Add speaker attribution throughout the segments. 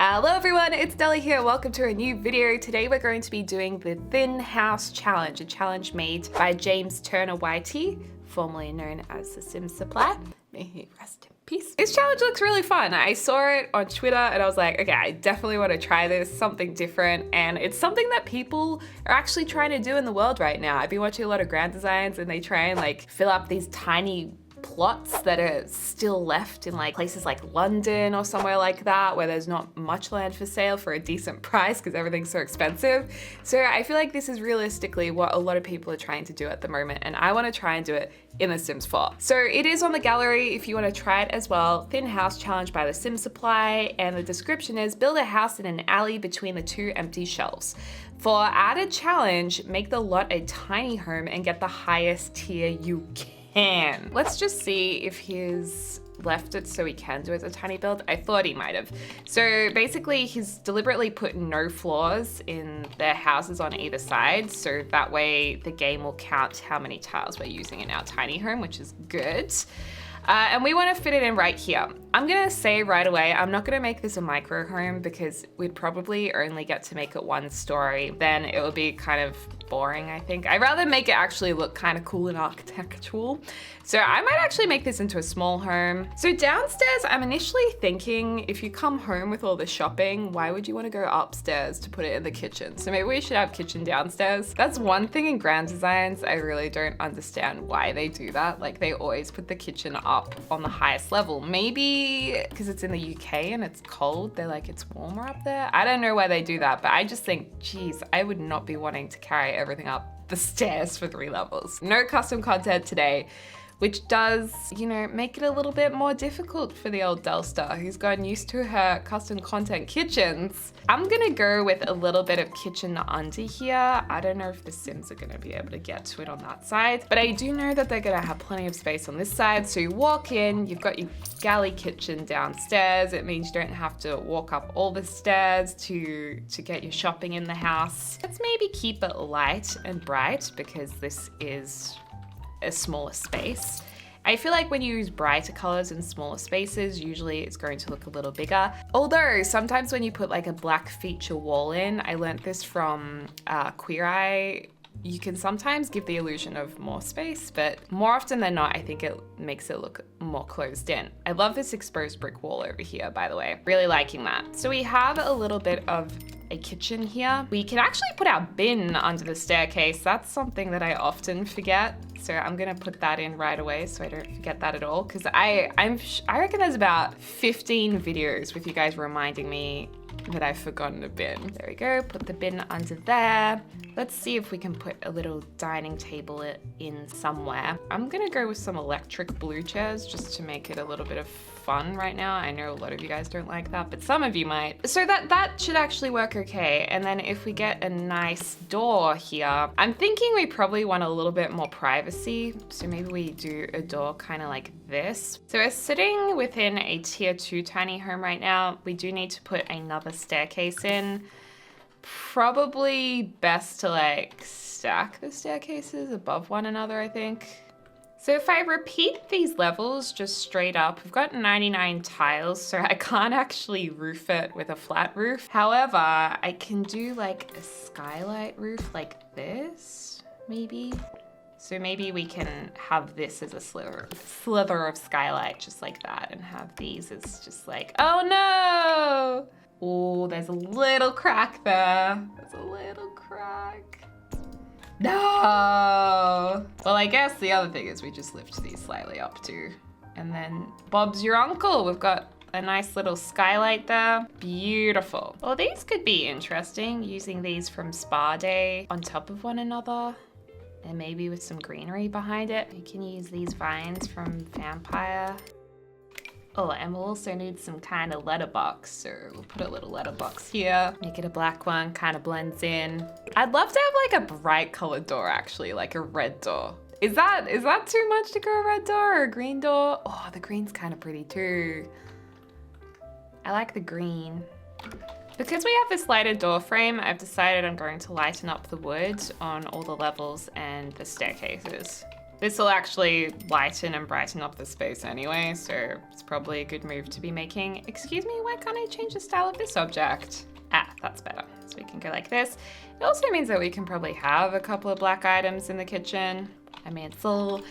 Speaker 1: Hello everyone, it's Deli here. Welcome to a new video. Today we're going to be doing the Thin House Challenge, a challenge made by James Turner Whitey, formerly known as The Sims Supply. May he rest in peace. This challenge looks really fun. I saw it on Twitter and I was like, okay, I definitely want to try this, something different. And it's something that people are actually trying to do in the world right now. I've been watching a lot of grand designs and they try and like fill up these tiny plots that are still left in like places like London or somewhere like that where there's not much land for sale for a decent price because everything's so expensive. So I feel like this is realistically what a lot of people are trying to do at the moment, and I want to try and do it in The Sims 4. So it is on the gallery if you want to try it as well. Thin House Challenge by The Sims Supply, and the description is build a house in an alley between the two empty shelves. For added challenge, make the lot a tiny home and get the highest tier you can. Let's just see if he's left it so he can do it as a tiny build. I thought he might have. So basically he's deliberately put no floors in their houses on either side, so that way the game will count how many tiles we're using in our tiny home, which is good. And we want to fit it in right here. I'm gonna say right away, I'm not gonna make this a micro home because we'd probably only get to make it one story. Then it would be kind of boring, I think. I'd rather make it actually look kind of cool and architectural. So I might actually make this into a small home. So downstairs, I'm initially thinking if you come home with all the shopping, why would you want to go upstairs to put it in the kitchen? So maybe we should have kitchen downstairs. That's one thing in grand designs. I really don't understand why they do that. Like they always put the kitchen up on the highest level. Maybe because it's in the UK and it's cold, they're like, it's warmer up there. I don't know why they do that, but I just think, geez, I would not be wanting to carry everything up the stairs for 3 levels. No custom content today, which does, you know, make it a little bit more difficult for the old Delster who's gotten used to her custom content kitchens. I'm gonna go with a little bit of kitchen under here. I don't know if the Sims are gonna be able to get to it on that side, but I do know that they're gonna have plenty of space on this side. So you walk in, you've got your galley kitchen downstairs. It means you don't have to walk up all the stairs to get your shopping in the house. Let's maybe keep it light and bright because this is a smaller space. I feel like when you use brighter colors in smaller spaces, usually it's going to look a little bigger. Although sometimes when you put like a black feature wall in, I learned this from Queer Eye, you can sometimes give the illusion of more space, but more often than not, I think it makes it look more closed in. I love this exposed brick wall over here, by the way. Really liking that. So we have a little bit of a kitchen here. We can actually put our bin under the staircase. That's something that I often forget. So I'm gonna put that in right away so I don't forget that at all. Cause I reckon there's about 15 videos with you guys reminding me that I've forgotten a bin. There we go, put the bin under there. Let's see if we can put a little dining table in somewhere. I'm gonna go with some electric blue chairs just to make it a little bit of fun right now. I know a lot of you guys don't like that, but some of you might. So that should actually work okay. And then if we get a nice door here, I'm thinking we probably want a little bit more privacy. So maybe we do a door kind of like this. So we're sitting within a tier 2 tiny home right now. We do need to put another staircase in. Probably best to like stack the staircases above one another, I think. So if I repeat these levels just straight up, we've got 99 tiles, so I can't actually roof it with a flat roof. However, I can do like a skylight roof like this, maybe. So maybe we can have this as a slither of skylight, just like that, and have these as just like, oh no! Oh, there's a little crack there. There's a little crack. No! Well, I guess the other thing is we just lift these slightly up too. And then Bob's your uncle. We've got a nice little skylight there. Beautiful. Well, these could be interesting, using these from Spa Day on top of one another. And maybe with some greenery behind it. You can use these vines from Vampire. Oh, and we'll also need some kind of letterbox, so we'll put a little letterbox here. Make it a black one, kind of blends in. I'd love to have like a bright colored door actually, like a red door. Is that too much to go a red door or a green door? Oh, the green's kind of pretty too. I like the green. Because we have this lighter door frame, I've decided I'm going to lighten up the wood on all the levels and the staircases. This will actually lighten and brighten up the space anyway, so it's probably a good move to be making. Excuse me, why can't I change the style of this object? Ah, that's better. So we can go like this. It also means that we can probably have a couple of black items in the kitchen. I mean, it's all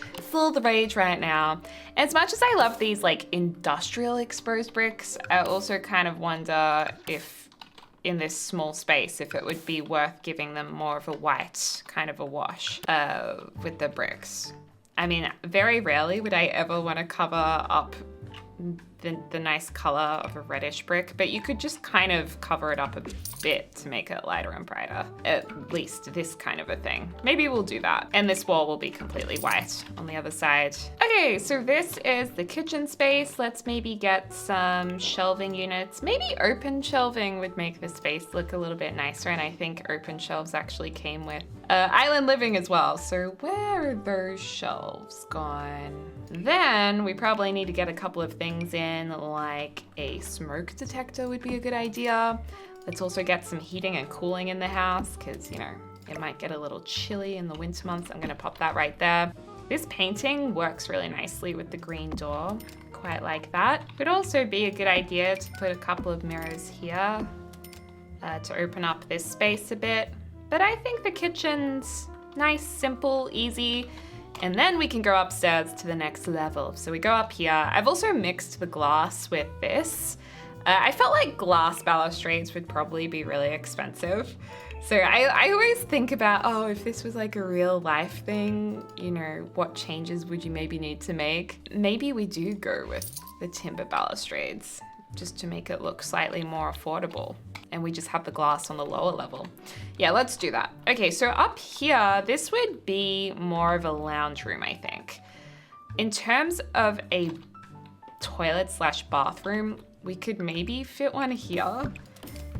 Speaker 1: the rage right now. As much as I love these like industrial exposed bricks, I also kind of wonder if in this small space, if it would be worth giving them more of a white kind of a wash with the bricks. I mean, very rarely would I ever want to cover up the nice color of a reddish brick, but you could just kind of cover it up a bit to make it lighter and brighter. At least this kind of a thing. Maybe we'll do that. And this wall will be completely white on the other side. Okay, so this is the kitchen space. Let's maybe get some shelving units. Maybe open shelving would make the space look a little bit nicer, and I think open shelves actually came with island living as well. So where are those shelves gone? Then we probably need to get a couple of things in, like a smoke detector would be a good idea. Let's also get some heating and cooling in the house because, you know, it might get a little chilly in the winter months. I'm gonna pop that right there. This painting works really nicely with the green door. Quite like that. Would also be a good idea to put a couple of mirrors here to open up this space a bit. But I think the kitchen's nice, simple, easy. And then we can go upstairs to the next level. So we go up here. I've also mixed the glass with this. I felt like glass balustrades would probably be really expensive. So I always think about, oh, if this was like a real life thing, you know, what changes would you maybe need to make? Maybe we do go with the timber balustrades just to make it look slightly more affordable. And we just have the glass on the lower level. Yeah, let's do that. Okay, so up here, this would be more of a lounge room, I think. In terms of a toilet / bathroom, we could maybe fit one here.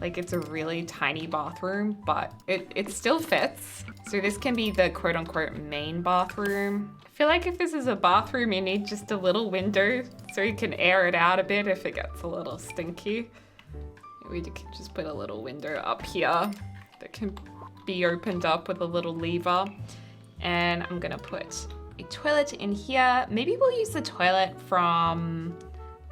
Speaker 1: Like it's a really tiny bathroom, but it still fits. So this can be the quote unquote main bathroom. I feel like if this is a bathroom, you need just a little window so you can air it out a bit if it gets a little stinky. We can just put a little window up here that can be opened up with a little lever. And I'm gonna put a toilet in here. Maybe we'll use the toilet from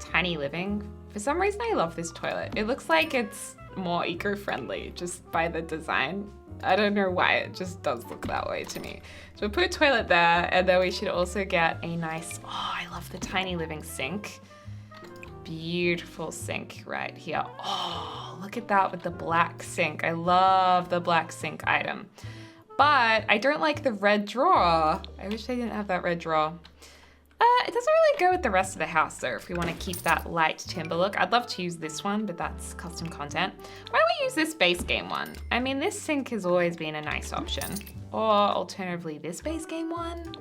Speaker 1: Tiny Living. For some reason, I love this toilet. It looks like it's more eco-friendly just by the design. I don't know why, it just does look that way to me. So we'll put a toilet there, and then we should also get a nice, oh, I love the Tiny Living sink. Beautiful sink right here. Oh, look at that with the black sink. I love the black sink item. But I don't like the red drawer. I wish I didn't have that red drawer. It doesn't really go with the rest of the house though, if we want to keep that light timber look. I'd love to use this one, but that's custom content. Why don't we use this base game one? I mean, this sink has always been a nice option. Or alternatively, this base game one?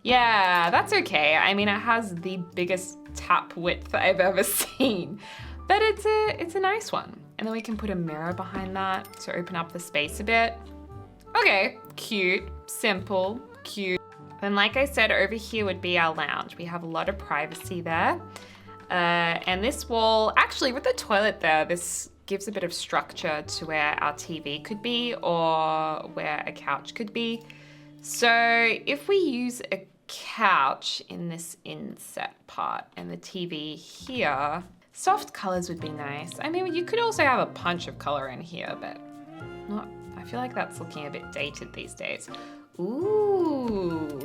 Speaker 1: Yeah, that's okay. I mean, it has the biggest tap width I've ever seen, but it's a nice one. And then we can put a mirror behind that to open up the space a bit. Okay, cute, simple, cute. And like I said, over here would be our lounge. We have a lot of privacy there. And this wall, actually with the toilet there, this gives a bit of structure to where our TV could be or where a couch could be. So if we use a couch in this inset part and the TV here, soft colors would be nice. I mean, you could also have a punch of color in here, but I feel like that's looking a bit dated these days. Ooh,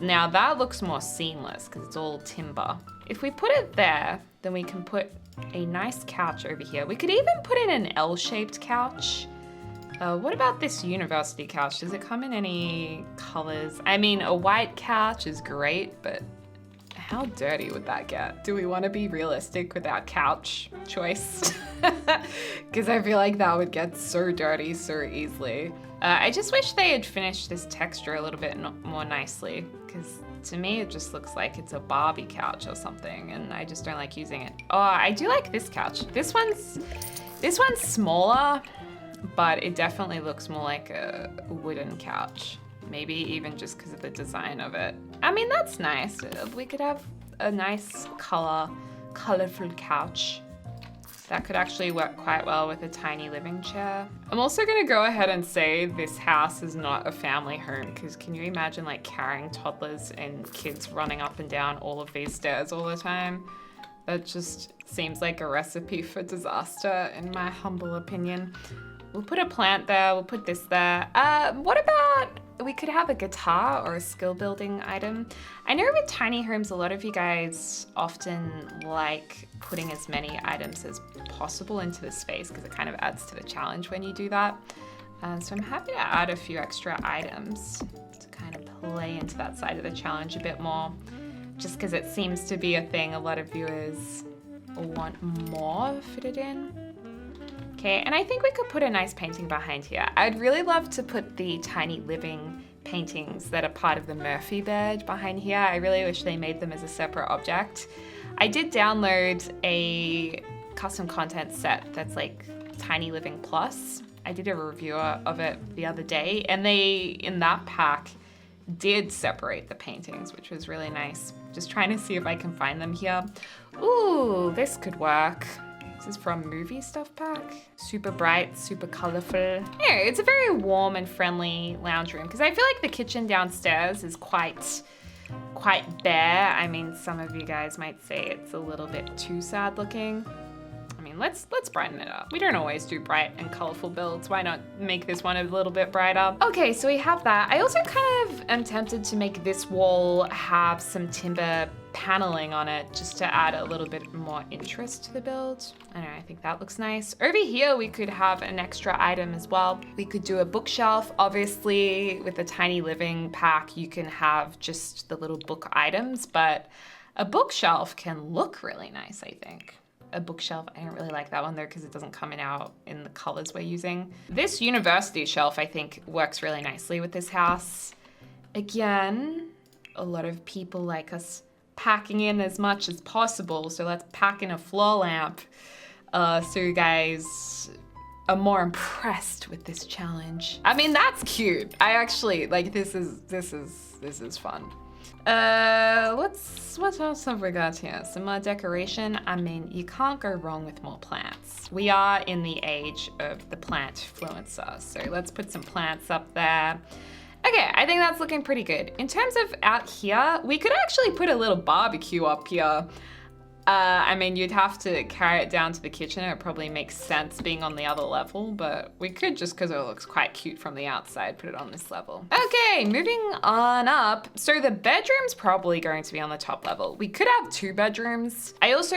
Speaker 1: now that looks more seamless because it's all timber. If we put it there, then we can put a nice couch over here. We could even put in an L-shaped couch. What about this university couch? Does it come in any colors? I mean, a white couch is great, but how dirty would that get? Do we want to be realistic with our couch choice? Because I feel like that would get so dirty so easily. I just wish they had finished this texture a little bit more nicely, because to me it just looks like it's a Barbie couch or something, and I just don't like using it. Oh, I do like this couch. This one's smaller, but it definitely looks more like a wooden couch. Maybe even just because of the design of it. I mean, that's nice. We could have a nice colorful couch. That could actually work quite well with a tiny living chair. I'm also gonna go ahead and say this house is not a family home, because can you imagine like carrying toddlers and kids running up and down all of these stairs all the time? That just seems like a recipe for disaster in my humble opinion. We'll put a plant there, we'll put this there. What about, we could have a guitar or a skill building item. I know with tiny homes, a lot of you guys often like putting as many items as possible into the space because it kind of adds to the challenge when you do that. So I'm happy to add a few extra items to kind of play into that side of the challenge a bit more, just because it seems to be a thing a lot of viewers want more fitted in. Okay, and I think we could put a nice painting behind here. I'd really love to put the tiny living paintings that are part of the Murphy bed behind here. I really wish they made them as a separate object. I did download a custom content set that's like Tiny Living Plus. I did a review of it the other day, and they, in that pack, did separate the paintings, which was really nice. Just trying to see if I can find them here. Ooh, this could work. This is from Movie Stuff Pack. Super bright, super colorful. Yeah, it's a very warm and friendly lounge room because I feel like the kitchen downstairs is quite bare. I mean, some of you guys might say it's a little bit too sad looking. I mean, let's brighten it up. We don't always do bright and colorful builds. Why not make this one a little bit brighter? Okay, so we have that. I also kind of am tempted to make this wall have some timber paneling on it just to add a little bit more interest to the build. I don't know, I think that looks nice. Over here, we could have an extra item as well. We could do a bookshelf. Obviously, with the tiny living pack, you can have just the little book items, but a bookshelf can look really nice, I think. A bookshelf, I don't really like that one though because it doesn't come out in the colors we're using. This university shelf, I think, works really nicely with this house. Again, a lot of people like us packing in as much as possible, so let's pack in a floor lamp so you guys are more impressed with this challenge. I mean, that's cute. I actually like this is fun. What else have we got here? Some more decoration. I mean, you can't go wrong with more plants. We are in the age of the plant influencer, so let's put some plants up there. Okay, I think that's looking pretty good. In terms of out here, we could actually put a little barbecue up here. I mean, you'd have to carry it down to the kitchen. It probably makes sense being on the other level, but we could, just because it looks quite cute from the outside, put it on this level. Okay, moving on up. So the bedroom's probably going to be on the top level. We could have 2 bedrooms. I also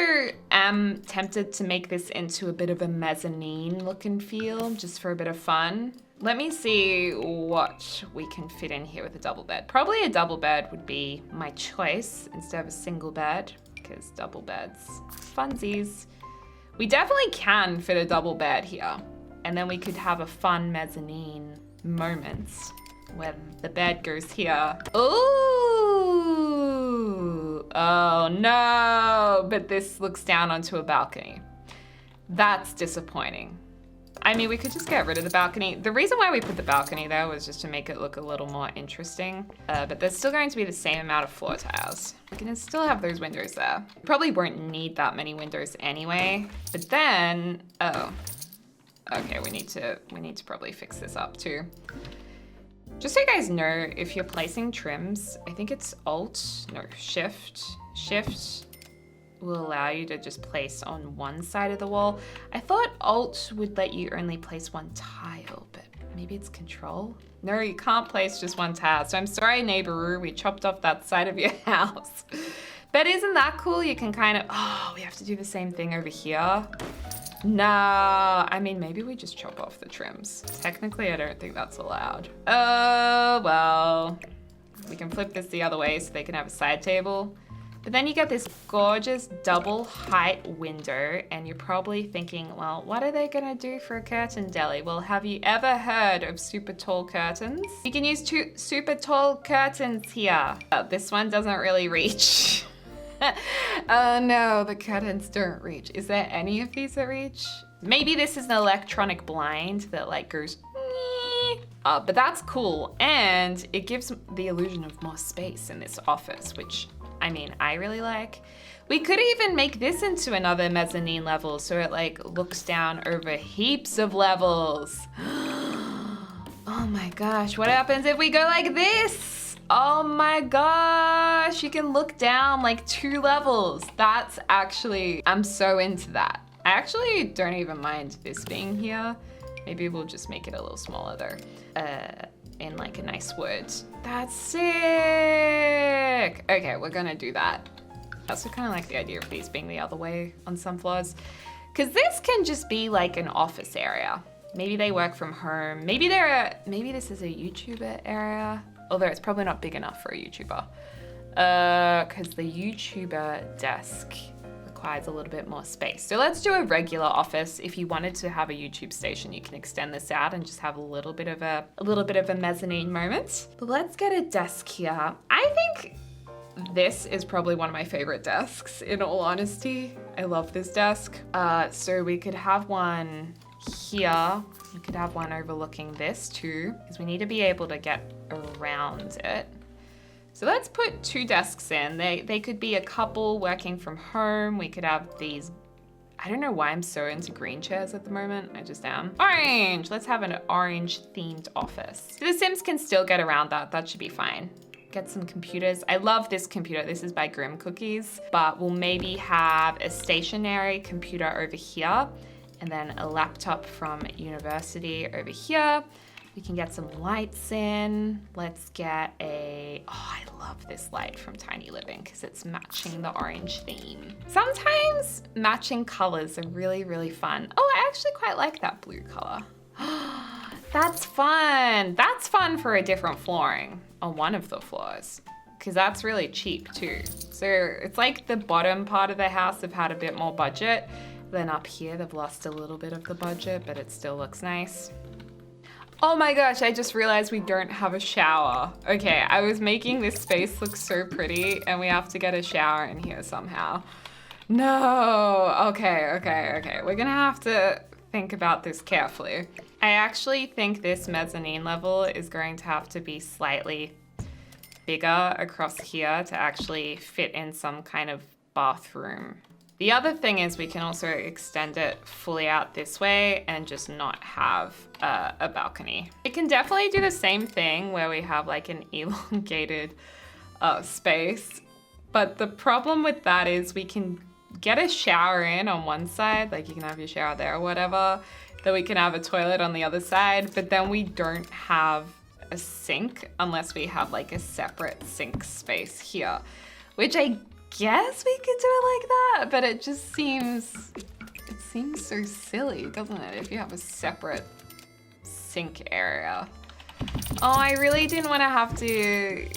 Speaker 1: am tempted to make this into a bit of a mezzanine look and feel, just for a bit of fun. Let me see what we can fit in here with a double bed. Probably a double bed would be my choice instead of a single bed, because double beds, funsies. We definitely can fit a double bed here. And then we could have a fun mezzanine moment where the bed goes here. Ooh, oh no, but this looks down onto a balcony. That's disappointing. I mean, we could just get rid of the balcony. The reason why we put the balcony there was just to make it look a little more interesting. But there's still going to be the same amount of floor tiles. We can still have those windows there. Probably won't need that many windows anyway. But then, oh, okay, we need to probably fix this up too. Just so you guys know, if you're placing trims, I think it's Shift will allow you to just place on one side of the wall. I thought Alt would let you only place one tile, but maybe it's Control? No, you can't place just one tile. So I'm sorry, neighboroo, we chopped off that side of your house. But isn't that cool? You can kind of, oh, we have to do the same thing over here. No, I mean, maybe we just chop off the trims. Technically, I don't think that's allowed. Oh, well, we can flip this the other way so they can have a side table. But then you get this gorgeous double height window, and you're probably thinking, well, what are they gonna do for a curtain deli? Well, have you ever heard of super tall curtains? You can use 2 super tall curtains here. Oh, this one doesn't really reach. Oh no, the curtains don't reach. Is there any of these that reach? Maybe this is an electronic blind that like goes, but that's cool. And it gives the illusion of more space in this office, which I mean, I really like. We could even make this into another mezzanine level so it like looks down over heaps of levels. Oh my gosh, what happens if we go like this? Oh my gosh, you can look down like 2 levels. That's actually, I'm so into that. I actually don't even mind this being here. Maybe we'll just make it a little smaller though. In like a nice wood. That's sick. Okay, we're gonna do that. I also kind of like the idea of these being the other way on some floors. Cause this can just be like an office area. Maybe they work from home. Maybe this is a YouTuber area. Although it's probably not big enough for a YouTuber. Cause the YouTuber desk requires a little bit more space. So let's do a regular office. If you wanted to have a YouTube station, you can extend this out and just have a little bit of a mezzanine moment. But let's get a desk here. I think this is probably one of my favorite desks, in all honesty. I love this desk. So we could have one here. We could have one overlooking this too, because we need to be able to get around it. So let's put 2 desks in. They could be a couple working from home. We could have these, I don't know why I'm so into green chairs at the moment. I just am. Orange, let's have an orange themed office. So the Sims can still get around that. That should be fine. Get some computers. I love this computer. This is by Grim Cookies, but we'll maybe have a stationary computer over here and then a laptop from university over here. We can get some lights in. Let's get oh, I love this light from Tiny Living because it's matching the orange theme. Sometimes matching colors are really, really fun. Oh, I actually quite like that blue color. That's fun. That's fun for a different flooring on one of the floors because that's really cheap too. So it's like the bottom part of the house have had a bit more budget. Then up here, they've lost a little bit of the budget, but it still looks nice. Oh my gosh, I just realized we don't have a shower. Okay, I was making this space look so pretty and we have to get a shower in here somehow. No, okay. We're gonna have to think about this carefully. I actually think this mezzanine level is going to have to be slightly bigger across here to actually fit in some kind of bathroom. The other thing is we can also extend it fully out this way and just not have a balcony. We can definitely do the same thing where we have like an elongated space. But the problem with that is we can get a shower in on one side, like you can have your shower there or whatever. Then we can have a toilet on the other side, but then we don't have a sink unless we have like a separate sink space here, which I guess we could do it like that, but it just seems so silly, doesn't it, if you have a separate sink area. Oh, I really didn't want to have to,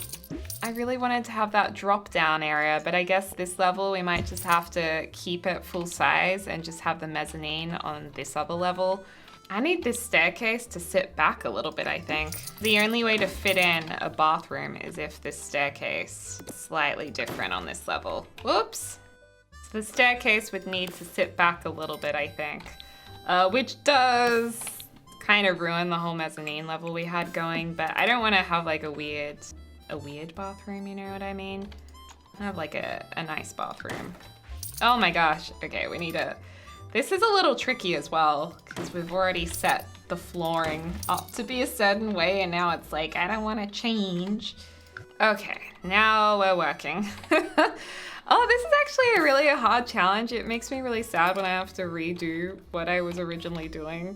Speaker 1: I really wanted to have that drop down area, but I guess this level we might just have to keep it full size and just have the mezzanine on this other level. I need this staircase to sit back a little bit, I think. The only way to fit in a bathroom is if this staircase is slightly different on this level. Whoops. So the staircase would need to sit back a little bit, I think, which does kind of ruin the whole mezzanine level we had going, but I don't want to have like a weird bathroom, you know what I mean? I have like a nice bathroom. Oh my gosh. Okay, we need this is a little tricky as well because we've already set the flooring up to be a certain way and now it's like, I don't want to change. Okay, now we're working. Oh, this is actually a really hard challenge. It makes me really sad when I have to redo what I was originally doing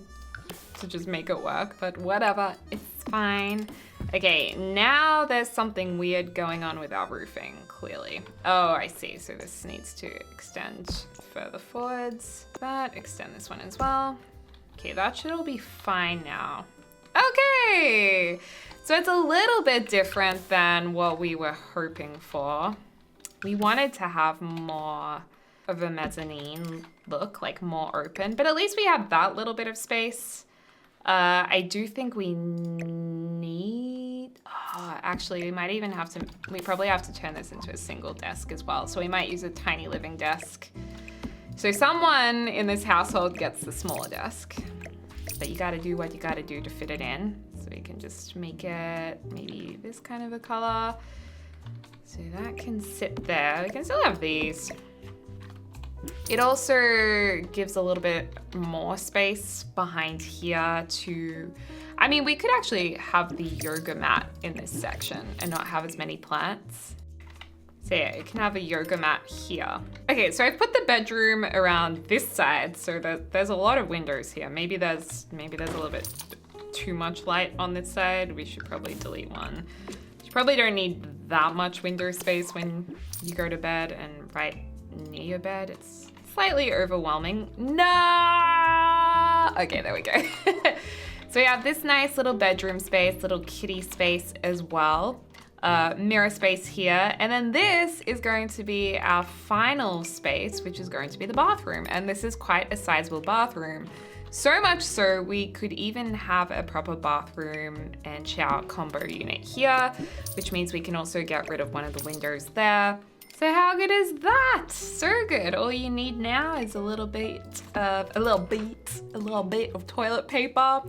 Speaker 1: to just make it work, but whatever, it's fine. Okay, now there's something weird going on with our roofing, clearly. Oh, I see, so this needs to extend further forwards. Extend this one as well. Okay, that should all be fine now. Okay, so it's a little bit different than what we were hoping for. We wanted to have more of a mezzanine look, like more open, but at least we have that little bit of space. I do think we need, actually we might even have to, we probably have to turn this into a single desk as well. So we might use a Tiny Living desk. So someone in this household gets the smaller desk, but you gotta do what you gotta do to fit it in. So we can just make it maybe this kind of a color. So that can sit there. We can still have these. It also gives a little bit more space behind here to, I mean, we could actually have the yoga mat in this section and not have as many plants. So yeah, you can have a yoga mat here. Okay, so I've put the bedroom around this side so that there's a lot of windows here. Maybe there's a little bit too much light on this side. We should probably delete one. You probably don't need that much window space when you go to bed, and right near your bed, it's slightly overwhelming. No! Okay, there we go. So we have this nice little bedroom space, little kitty space as well. Mirror space here. And then this is going to be our final space, which is going to be the bathroom. And this is quite a sizable bathroom. So much so, we could even have a proper bathroom and shower combo unit here, which means we can also get rid of one of the windows there. So how good is that? So good. All you need now is a little bit of toilet paper,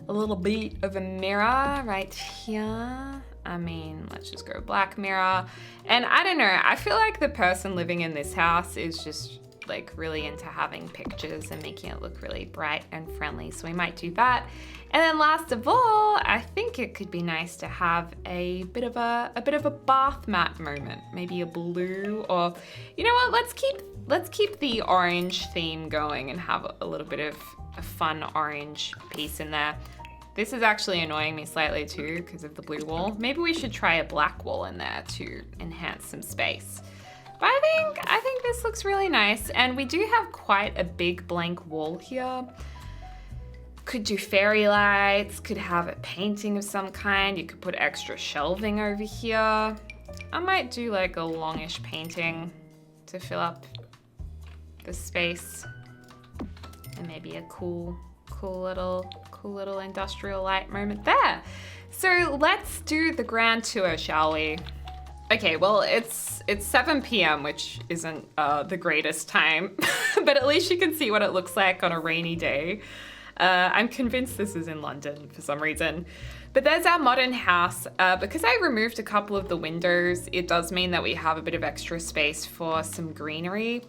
Speaker 1: a little bit of a mirror right here. I mean, let's just go black mirror. And I don't know, I feel like the person living in this house is just like really into having pictures and making it look really bright and friendly. So we might do that. And then last of all, I think it could be nice to have a bit of a bath mat moment. Maybe a blue, or you know what? Let's keep the orange theme going and have a little bit of a fun orange piece in there. This is actually annoying me slightly too because of the blue wall. Maybe we should try a black wall in there to enhance some space. But I think this looks really nice, and we do have quite a big blank wall here. Could do fairy lights, could have a painting of some kind. You could put extra shelving over here. I might do like a longish painting to fill up the space, and maybe a cool little industrial light moment there. So let's do the grand tour, shall we? Okay, well, it's 7 p.m., which isn't the greatest time, but at least you can see what it looks like on a rainy day. I'm convinced this is in London for some reason. But there's our modern house. Because I removed a couple of the windows, it does mean that we have a bit of extra space for some greenery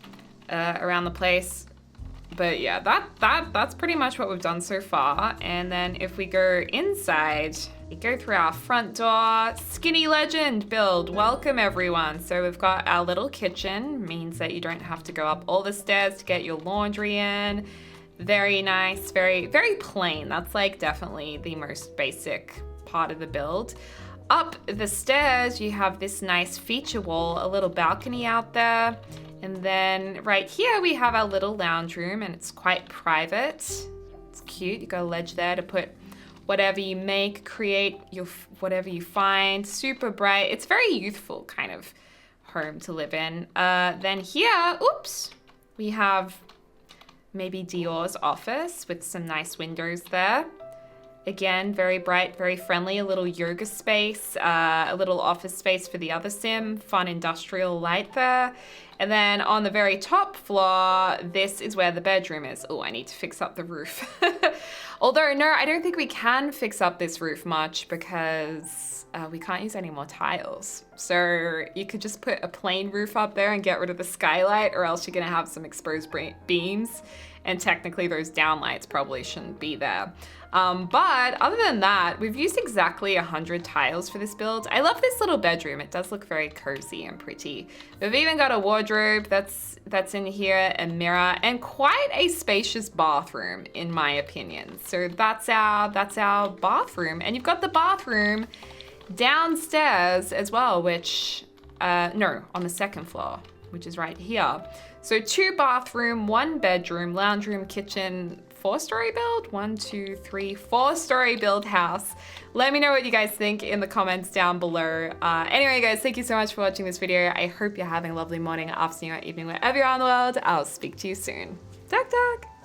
Speaker 1: around the place. But yeah, that's pretty much what we've done so far. And then if we go inside, we go through our front door. Skinny Legend build, welcome everyone. So we've got our little kitchen, means that you don't have to go up all the stairs to get your laundry in. Very nice, very plain. That's like definitely the most basic part of the build. Up the stairs, you have this nice feature wall, a little balcony out there. And then right here we have our little lounge room, and it's quite private. It's cute. You got a ledge there to put whatever you make, create your whatever you find. Super bright. It's very youthful kind of home to live in. Then here, oops, we have maybe Dior's office with some nice windows there. Again, very bright, very friendly, a little yoga space, a little office space for the other sim, fun industrial light there. And then on the very top floor, this is where the bedroom is. Oh, I need to fix up the roof. Although, no, I don't think we can fix up this roof much because we can't use any more tiles. So you could just put a plain roof up there and get rid of the skylight, or else you're gonna have some exposed beams. And technically those downlights probably shouldn't be there. But other than that, we've used exactly 100 tiles for this build. I love this little bedroom. It does look very cozy and pretty. We've even got a wardrobe that's in here, a mirror, and quite a spacious bathroom in my opinion. So that's our bathroom. And you've got the bathroom downstairs as well, which, no, on the second floor, which is right here. So 2 bathroom, 1 bedroom, lounge room, kitchen, 4-story build? 1, 2, 3, 4-story build house. Let me know what you guys think in the comments down below. Anyway, guys, thank you so much for watching this video. I hope you're having a lovely morning, afternoon, or evening, wherever you are in the world. I'll speak to you soon. Talk, talk.